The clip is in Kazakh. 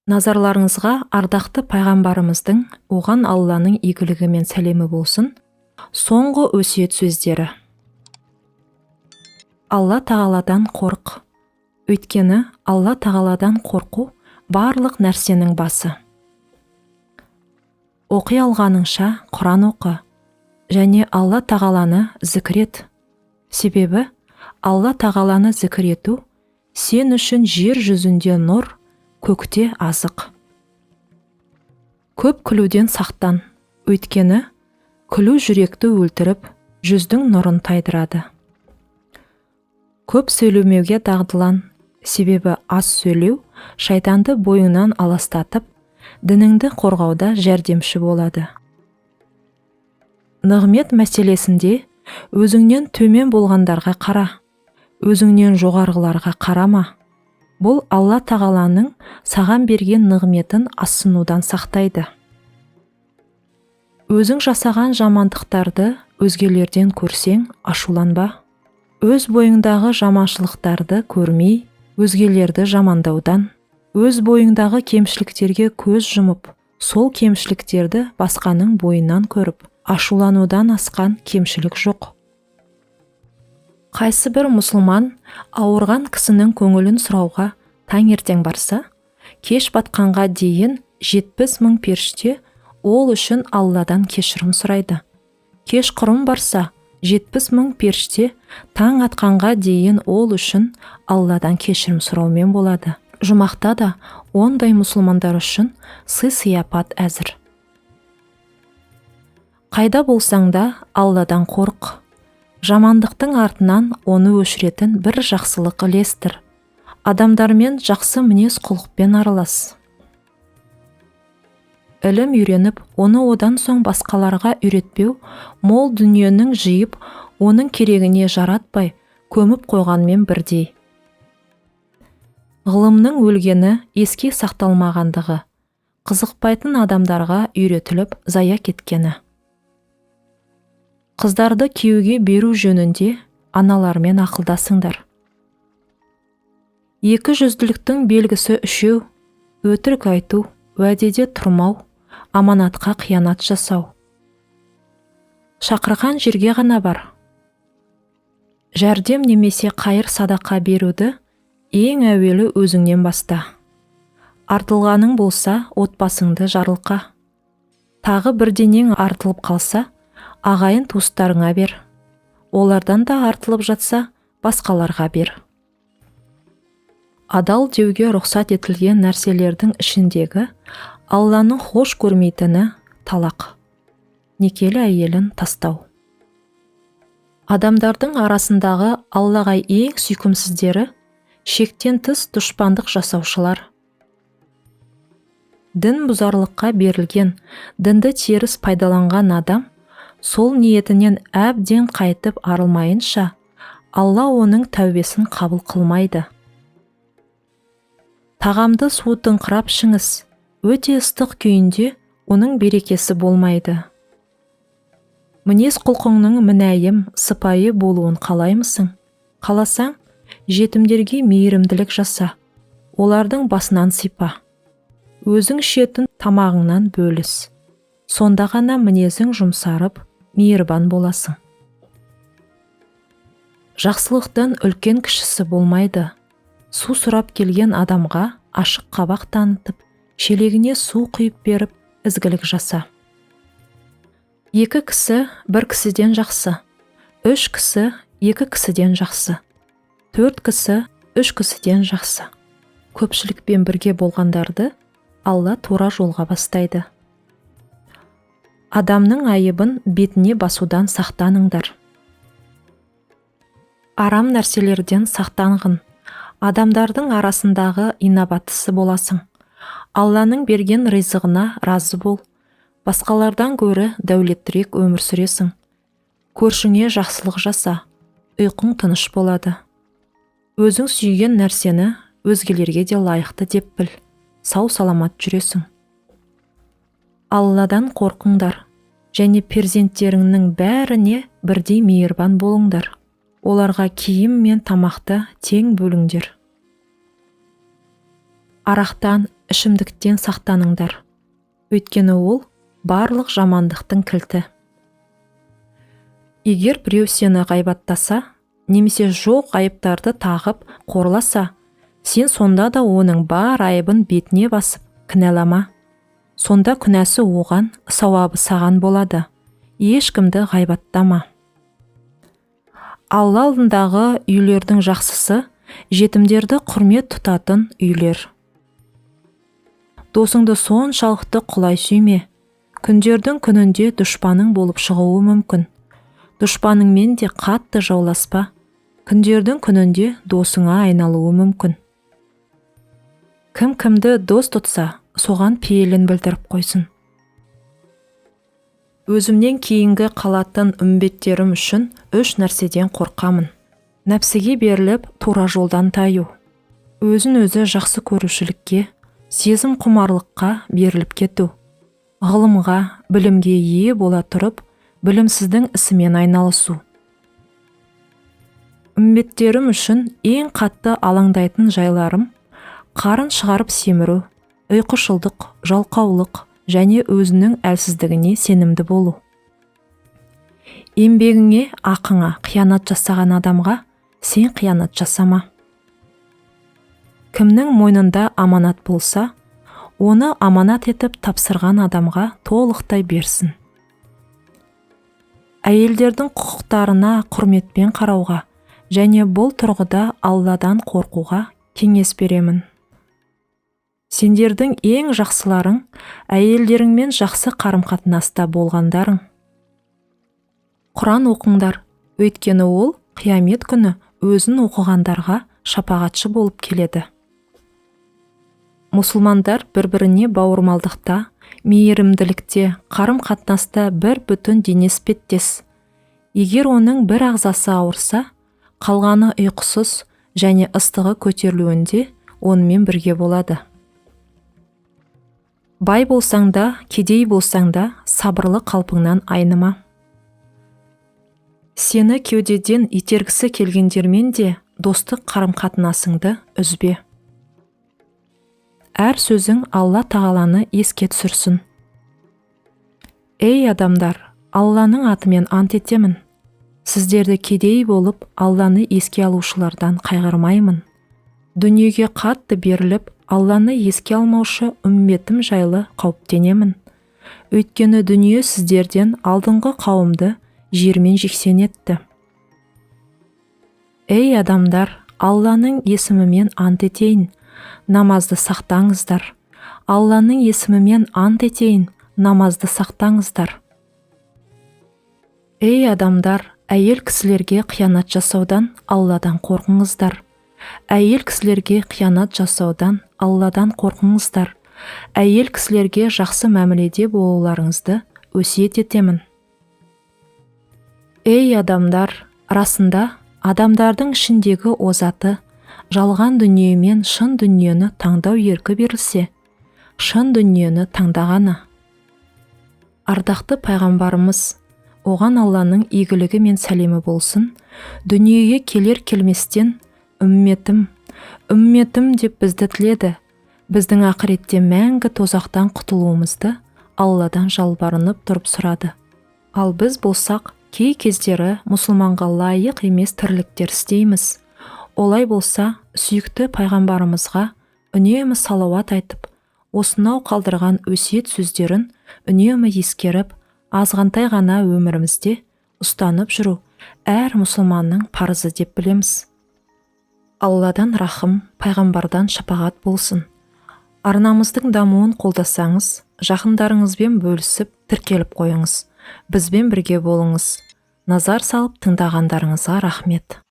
Назарларыңызға ардақты пайғамбарымыздың, оған Алланың игілігі мен сәлемі болсын, соңғы өсиет сөздері. Алла тағаладан қорқ. Өйткені Алла тағаладан қорқу барлық нәрсенің басы. Оқи алғаныңша Құран оқы, және Алла тағаланы зікір ет. Себебі Алла тағаланы зікір ету сен үшін жер жүзінде нұр, көкте азық. Көп күлуден сақтан, өйткені күлу жүректі өлтіріп, жүздің нұрын тайдырады. Көп сөйлемеуге дағдылан, себебі аз сөйлеу шайтанды бойыңнан аластатып, дініңді қорғауда жәрдемші болады. Нығмет мәселесінде өзіңнен төмен болғандарға қара, өзіңнен жоғарғыларға қарама. Бұл Алла тағаланың саған берген нығметін асынудан сақтайды. Өзің жасаған жамандықтарды өзгелерден көрсең, ашуланба. Өз бойыңдағы жаманшылықтарды көрмей, өзгелерді жамандаудан, өз бойыңдағы кемшіліктерге көз жұмып, сол кемшіліктерді басқаның бойынан көріп, ашуланудан асқан кемшілік жоқ. Қайсы бір мұсылман ауырған кісінің көңілін сұрауға таңертең барса, кеш батқанға дейін 70.000 періште ол үшін Алладан кешірім сұрайды. Кеш құрым барса, 70.000 періште таң атқанға дейін ол үшін Алладан кешірім сұраумен болады. Жұмақта да ондай мұсылмандар үшін сый-сияпат әзір. Қайда болсаң да Алладан қорқ. Жамандықтың артынан оны өшіретін бір жақсылық ілестір. Адамдармен жақсы мінез құлықпен аралас. Ілім үйреніп, оны одан соң басқаларға үйретпеу, мол дүниенің жиып, оның керегіне жаратпай, көміп қойғанмен бірдей. Ғылымның өлгені еске сақталмағандығы, қызықпайтын адамдарға үйретіліп, зая кеткені. Қыздарды күйеуге беру жөнінде аналармен ақылдасыңдар. Екі жүзділіктің белгісі үшеу: өтірік айту, уәдеде тұрмау, аманатқа қиянат жасау. Шақырған жерге ғана бар. Жәрдем немесе қайыр садақа беруді ең әуелі өзіңнен баста. Артылғаның болса, отбасыңды жарылқа. Тағы бірденең артылып қалса, ағайын туыстарыңа бер. Олардан да артылып жатса, басқаларға бер. Адал деуге рұқсат етілген нәрселердің ішіндегі Алланың хош көрмейтіні талақ, некелі әйелін тастау. Адамдардың арасындағы Аллаға ең сүйкімсіздері шектен тыс дұшпандық жасаушылар. Дін бұзарлыққа берілген, дінді теріс пайдаланған адам сол ниетінен әбден қайтып арылмайынша, Алла оның тәубесін қабыл қылмайды. Тағамды суытыңқырап ішіңіз, өте ыстық күйінде оның берекесі болмайды. Мінез құлқыңның мінәйім, сыпайы болуын қалаймысың? Қаласаң, жетімдерге мейірімділік жаса, олардың басынан сипа. Өзің ішетін тамағыңнан бөліс. Сонда ғана мінезің жұмсарып, мейірбан боласың. Жақсылықтан үлкен кішісі болмайды. Су сұрап келген адамға ашық қабақ танытып, шелегіне су құйып беріп, ізгілік жаса. Екі кісі бір кісіден жақсы, үш кісі екі кісіден жақсы, төрт кісі үш кісіден жақсы. Көпшілікпен бірге болғандарды Алла тура жолға бастайды. Адамның айыбын бетіне басудан сақтаныңдар. Арам нәрселерден сақтанғын. Адамдардың арасындағы инабаттысы боласың. Алланың берген ризығына разы бол. Басқалардан гөрі дәулеттірек өмір сүресің. Көршіңе жақсылық жаса, ұйқың тыныш болады. Өзің сүйген нәрсені өзгелерге де лайықты деп біл. Сау саламат жүресің. Алладан қорқыңдар, және перзенттеріңнің бәріне бірдей мейірбан болыңдар. Оларға киім мен тамақты тең бөліңдер. Арақтан, ішімдіктен сақтаныңдар. Өйткені ол барлық жамандықтың кілті. Егер біреу сені ғайбаттаса, немесе жоқ айыптарды тағып қорласа, сен сонда да оның бар айыбын бетіне басып кінәлама. Сонда күнәсі оған, сауабы саған болады. Ешкімді ғайбаттама. Алла алдындағы үйлердің жақсысы жетімдерді құрмет тұтатын үйлер. Досыңды соншалықты құлай сүйме. Күндердің күнінде дұшпаның болып шығуы мүмкін. Дұшпаныңмен де қатты жауласпа. Күндердің күнінде досыңа айналуы мүмкін. Кім кімді дос тұтса, соған пейілін білдіріп қойсын. Өзімнен кейінгі қалатын үмбеттерім үшін 3 нәрседен қорқамын. Нәпсіге беріліп, тура жолдан таю. Өзін-өзі жақсы көрушілікке, сезім құмарлыққа беріліп кету. Ғылымға, білімге ие бола тұрып, білімсіздің ісімен айналысу. Үмбеттерім үшін ең қатты алаңдайтын жайларым қарын шығарып семіру, ұйқышылдық, жалқаулық және өзінің әлсіздігіне сенімді болу. Еңбегіңе, ақыңа қиянат жасаған адамға сен қиянат жасама. Кімнің мойнында аманат болса, оны аманат етіп тапсырған адамға толықтай берсін. Әйелдердің құқықтарына құрметпен қарауға және бұл тұрғыда Алладан қорқуға кеңес беремін. Сендердің ең жақсыларың әйелдеріңмен жақсы қарым-қатынаста болғандарың. Құран оқыңдар, өйткені ол қиямет күні өзін оқығандарға шапағатшы болып келеді. Мұсылмандар бір-біріне бауырмалдықта, мейірімділікте, қарым-қатынаста бір бүтін денеспеттес. Егер оның бір ағзасы ауырса, қалғаны ұйқысыз және ыстығы көтерілуінде онымен бірге болады. Бай болсаң да, кедей болсаң да, сабырлы қалпыңнан айныма. Сені кеудеден итергісі келгендермен де достық қарым-қатынасыңды үзбе. Әр сөзің Алла тағаланы еске түсірсін. Ей адамдар, Алланың атымен ант етемін. Сіздерді кедей болып Алланы еске алушылардан қайғырмаймын. Дүниеге қатты беріліп, Алланы еске алмаушы үмметім жайлы қауіптенемін. Өйткені дүние сіздерден алдыңғы қауымды жермен жексен етті. Ей адамдар, Алланың есімімен ант етейін, намазды сақтаңыздар. Алланың есімімен ант етейін, намазды сақтаңыздар. Ей адамдар, әйел кісілерге қиянат жасаудан Алладан қорқыңыздар. Әйел кісілерге қиянат жасаудан Алладан қорқыңыздар. Әйел кісілерге жақсы мәміледе болуларыңызды өсиет етемін. Ей адамдар, расында адамдардың ішіндегі озаты, жалған дүние мен шын дүниені таңдау еркі берілсе, шын дүниені таңдағаны. Ардақты пайғамбарымыз, оған Алланың игілігі мен сәлемі болсын, дүниеге келер-келместен үмметім, үмметім деп бізді тіледі. Біздің ақыретте мәңгі тозақтан құтылуымызды Алладан жалбарынып тұрып сұрады. Ал біз болсақ, кей кездері мұсылманға лайық емес тірліктер істейміз. Олай болса, сүйікті пайғамбарымызға үнемі салауат айтып, осынау қалдырған өсиет сөздерін үнемі ескеріп, азғантай ғана өмірімізде ұстанып жүру әр мұсылманның парызы деп білеміз. Алладан рахым, пайғамбардан шапағат болсын. Арнамыздың дамуын қолдасаңыз, жақындарыңызбен бөлісіп, тіркеліп қойыңыз. Бізбен бірге болыңыз. Назар салып тыңдағандарыңызға рахмет.